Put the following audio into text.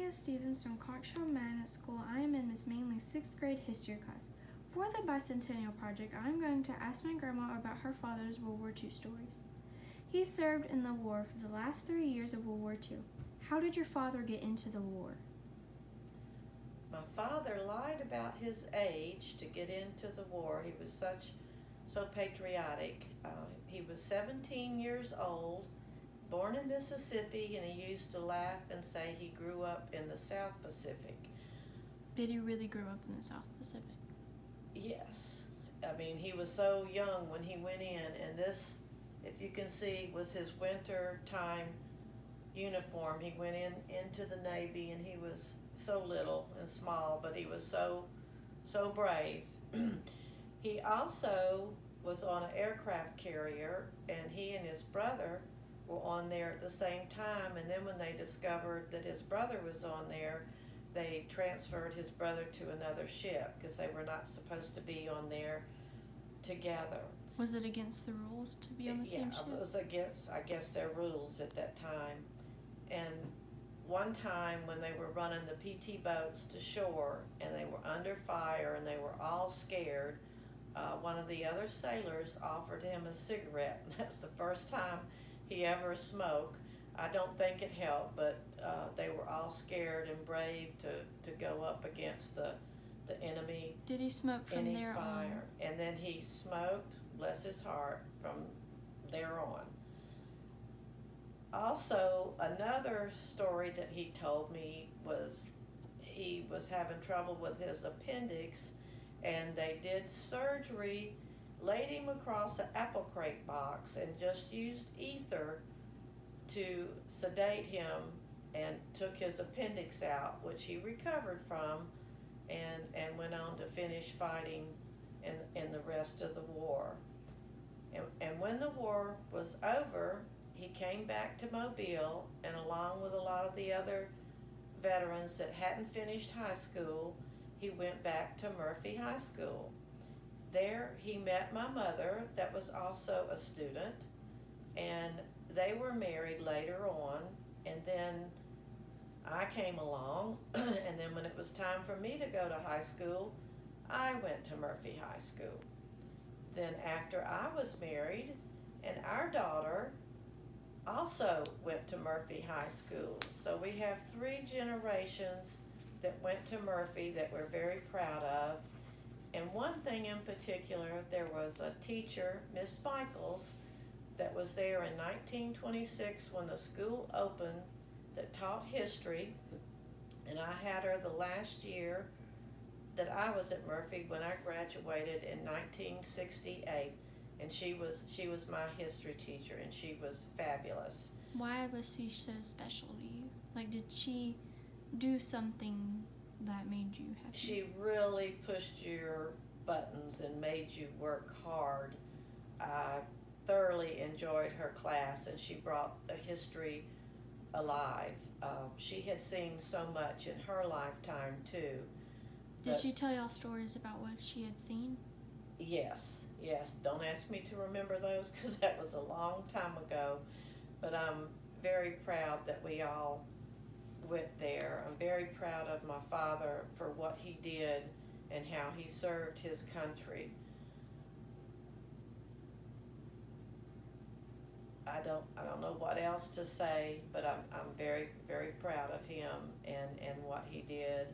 Olivia Stevens from Coxshaw Magnet School. I am in Miss Manley's 6th grade history class. For the Bicentennial Project, I am going to ask my grandma about her father's World War II stories. He served in the war for the last 3 years of World War II. How did your father get into the war? My father lied about his age to get into the war. He was so patriotic. He was 17 years old, born in Mississippi, and he used to laugh and say he grew up in the South Pacific. Did he really grow up in the South Pacific? Yes. I mean, he was so young when he went in, and this, if you can see, was his winter time uniform. He went into the Navy, and he was so little and small, but he was so brave. He also was on an aircraft carrier, and he and his brother were on there at the same time, and then when they discovered that his brother was on there, they transferred his brother to another ship because they were not supposed to be on there together. Was it against the rules to be on the same ship? Yeah, it was against, I guess, their rules at that time. And one time when they were running the PT boats to shore and they were under fire and they were all scared, one of the other sailors offered him a cigarette. That's the first time he ever smoked. I don't think it helped, but they were all scared and brave to go up against the enemy. Did he smoke from there fire. On? And then he smoked, bless his heart, from there on. Also, another story that he told me was he was having trouble with his appendix, and they did surgery, laid him across an apple crate box, and just used ether to sedate him and took his appendix out, which he recovered from, and went on to finish fighting in the rest of the war. And when the war was over, he came back to Mobile, and along with a lot of the other veterans that hadn't finished high school, he went back to Murphy High School. There he met my mother, that was also a student, and they were married later on, and then I came along, and then when it was time for me to go to high school, I went to Murphy High School. Then after I was married, and our daughter also went to Murphy High School. So we have 3 generations that went to Murphy that we're very proud of. And one thing in particular, there was a teacher, Miss Michaels, that was there in 1926 when the school opened, that taught history, and I had her the last year that I was at Murphy when I graduated in 1968, and she was my history teacher, and she was fabulous. Why was she so special to you? Like, did she do something that made you happy? She really pushed your buttons and made you work hard. I thoroughly enjoyed her class, and she brought the history alive. She had seen so much in her lifetime too. Did she tell y'all stories about what she had seen? Yes. Don't ask me to remember those because that was a long time ago. But I'm very proud that we all went there. I'm very proud of my father for what he did and how he served his country. I don't know what else to say, but I'm very, very proud of him and what he did.